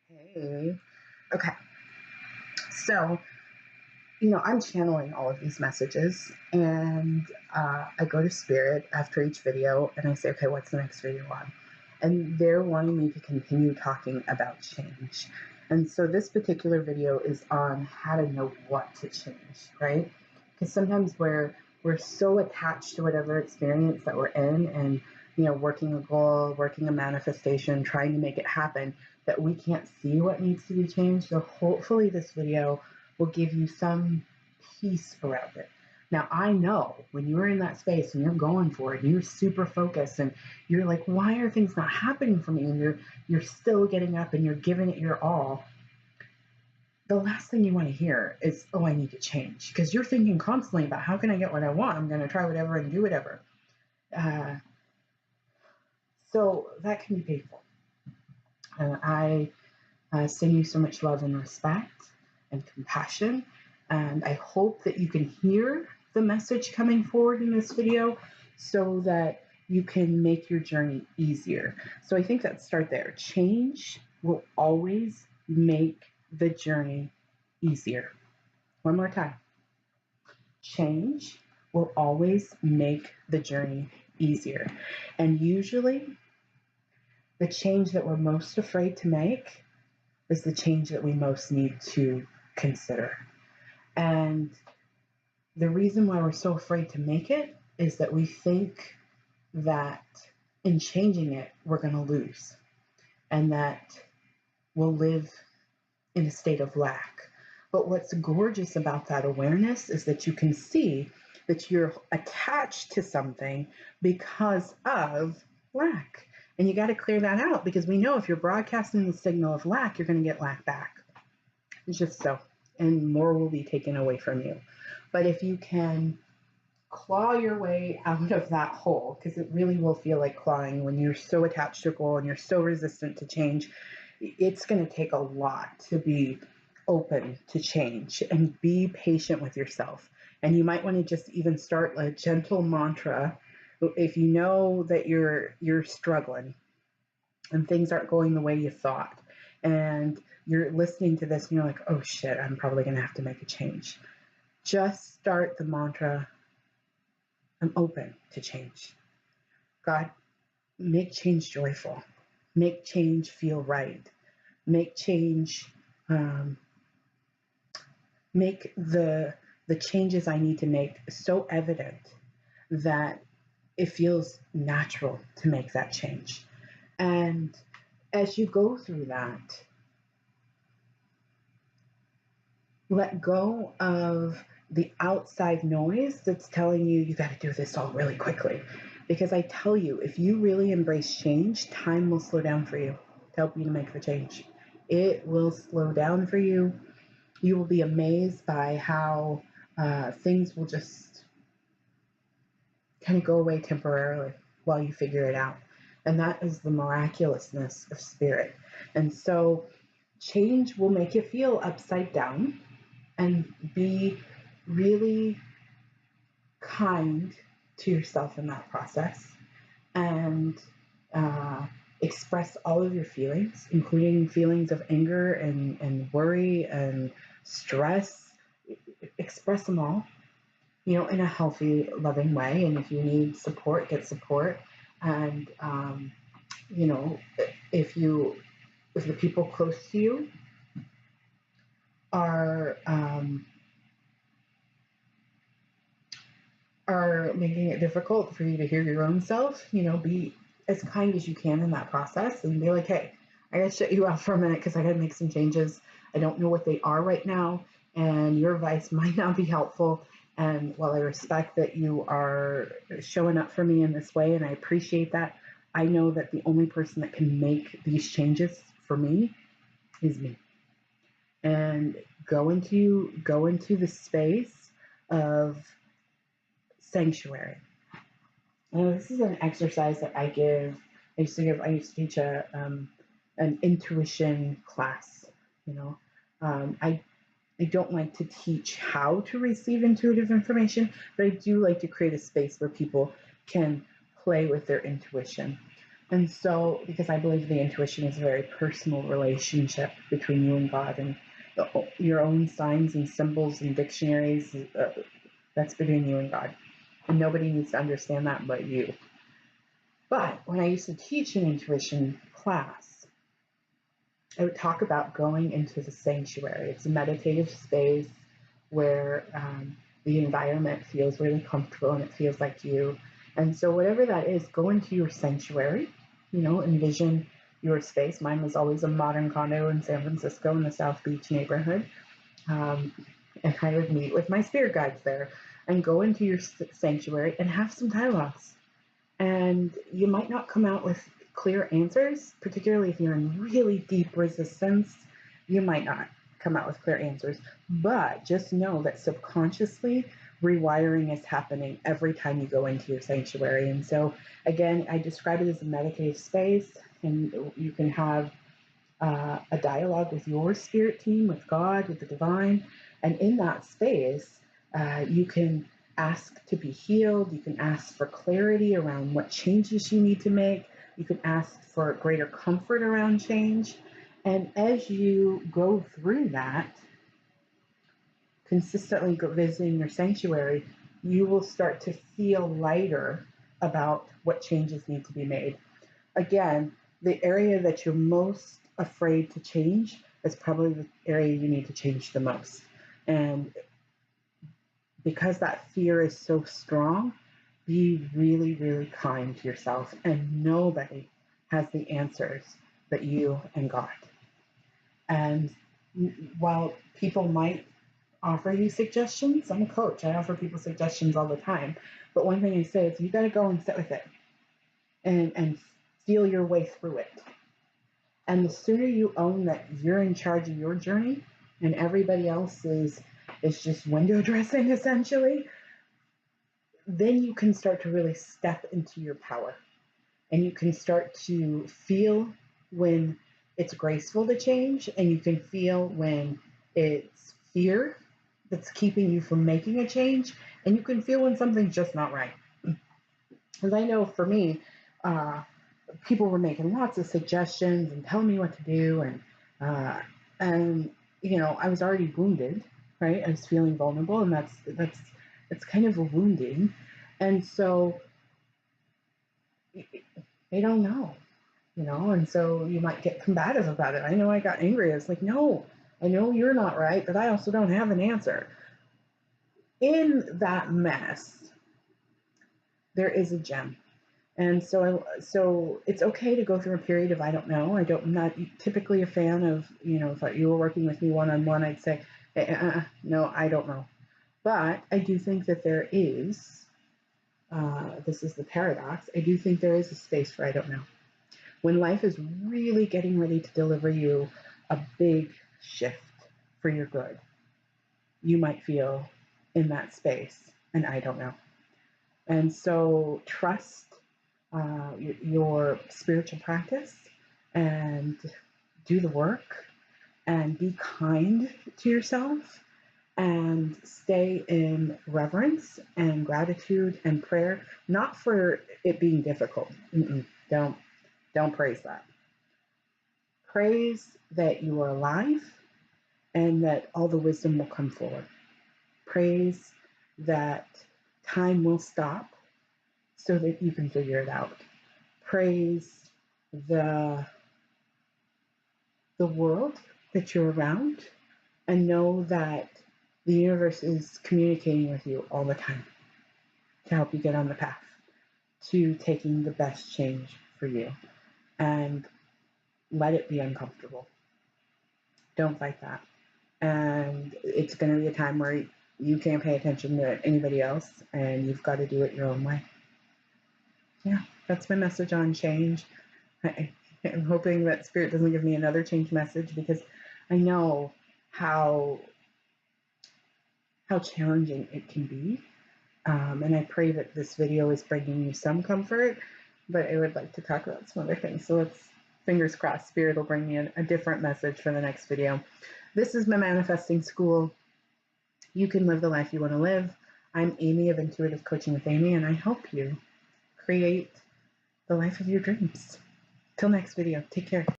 Hey. Okay. So, I'm channeling all of these messages and I go to Spirit after each video and I say, okay, what's the next video on? And they're wanting me to continue talking about change. And so this particular video is on how to know what to change, right? Because sometimes we're so attached to whatever experience that we're in and working a goal, working a manifestation, trying to make it happen, that we can't see what needs to be changed. So hopefully this video will give you some peace around it. Now, I know when you're in that space and you're going for it, you're super focused and you're like, why are things not happening for me? And you're still getting up and you're giving it your all. The last thing you want to hear is, oh, I need to change. Because you're thinking constantly about how can I get what I want? I'm going to try whatever and do whatever. So that can be painful. I send you so much love and respect and compassion. And I hope that you can hear the message coming forward in this video so that you can make your journey easier. So I think let's start there. Change will always make the journey easier. One more time. Change will always make the journey easier. And usually the change that we're most afraid to make is the change that we most need to consider. And the reason why we're so afraid to make it is that we think that in changing it, we're going to lose and that we'll live in a state of lack. But what's gorgeous about that awareness is that you can see that you're attached to something because of lack. And you got to clear that out because we know if you're broadcasting the signal of lack, you're going to get lack back. It's just so. And more will be taken away from you. But if you can claw your way out of that hole, because it really will feel like clawing when you're so attached to a goal and you're so resistant to change, it's going to take a lot to be open to change and be patient with yourself. And you might want to just even start a gentle mantra if you know that you're struggling and things aren't going the way you thought. And you're listening to this and you're like, oh shit, I'm probably going to have to make a change. Just start the mantra, I'm open to change. God, make change joyful. Make change feel right. Make change, make the changes I need to make so evident that it feels natural to make that change. And as you go through that, let go of the outside noise that's telling you got to do this all really quickly. Because I tell you, if you really embrace change, time will slow down for you to help you to make the change. It will slow down for you. You will be amazed by how things will just kind of go away temporarily while you figure it out. And that is the miraculousness of spirit. And so change will make you feel upside down and be really kind to yourself in that process and express all of your feelings, including feelings of anger and worry and stress. Express them all, in a healthy, loving way. And if you need support, get support. And, if the people close to you are making it difficult for you to hear your own self, be as kind as you can in that process and be like, hey, I gotta shut you out for a minute because I gotta make some changes. I don't know what they are right now, and your advice might not be helpful. And while I respect that you are showing up for me in this way, and I appreciate that, I know that the only person that can make these changes for me is me. And go into the space of sanctuary. And this is an exercise that I used to teach an intuition class. I don't like to teach how to receive intuitive information, but I do like to create a space where people can play with their intuition. And so, because I believe the intuition is a very personal relationship between you and God, and your own signs and symbols and dictionaries, that's between you and God. And nobody needs to understand that but you. But when I used to teach an intuition class, I would talk about going into the sanctuary. It's a meditative space where the environment feels really comfortable and it feels like you. And so, whatever that is, go into your sanctuary, envision your space. Mine was always a modern condo in San Francisco in the South Beach neighborhood. And I would meet with my spirit guides there and go into your sanctuary and have some dialogues. And you might not come out with clear answers, particularly if you're in really deep resistance. You might not come out with clear answers, but just know that subconsciously rewiring is happening every time you go into your sanctuary. And so, again, I describe it as a meditative space, and you can have a dialogue with your spirit team, with God, with the divine. And in that space, you can ask to be healed. You can ask for clarity around what changes you need to make. You can ask for greater comfort around change. And as you go through that, consistently visiting your sanctuary, you will start to feel lighter about what changes need to be made. Again, the area that you're most afraid to change is probably the area you need to change the most. And because that fear is so strong, be really, really kind to yourself, and nobody has the answers but you and God. And while people might offer you suggestions, I'm a coach, I offer people suggestions all the time. But one thing I say is you got to go and sit with it and feel your way through it. And the sooner you own that you're in charge of your journey and everybody else is just window dressing essentially, then you can start to really step into your power. And you can start to feel when it's graceful to change, and you can feel when it's fear that's keeping you from making a change, and you can feel when something's just not right. Because I know for me, people were making lots of suggestions and telling me what to do, and I was already wounded, right? I was feeling vulnerable, and that's kind of a wounding, and so they don't know, and so you might get combative about it. I know I got angry. I was like, no, I know you're not right, but I also don't have an answer. In that mess, there is a gem. And so it's okay to go through a period of I don't know. I'm not typically a fan of, if you were working with me one-on-one, I'd say, no, I don't know. But I do think that there is, this is the paradox, I do think there is a space for I don't know. When life is really getting ready to deliver you a big shift for your good, you might feel in that space, and I don't know. And so trust your spiritual practice and do the work and be kind to yourself and stay in reverence and gratitude and prayer, not for it being difficult. Don't praise that. Praise that you are alive and that all the wisdom will come forward. Praise that time will stop so that you can figure it out. Praise the world that you're around, and know that the universe is communicating with you all the time to help you get on the path to taking the best change for you. And let it be uncomfortable. Don't fight that. And it's going to be a time where you can't pay attention to anybody else, and you've got to do it your own way. Yeah, that's my message on change. I'm hoping that Spirit doesn't give me another change message, because I know how challenging it can be. And I pray that this video is bringing you some comfort, but I would like to talk about some other things. So let's, fingers crossed, Spirit will bring me a different message for the next video. This is my manifesting school. You can live the life you want to live. I'm Amy of Intuitive Coaching with Amy, and I help you create the life of your dreams. Till next video, take care.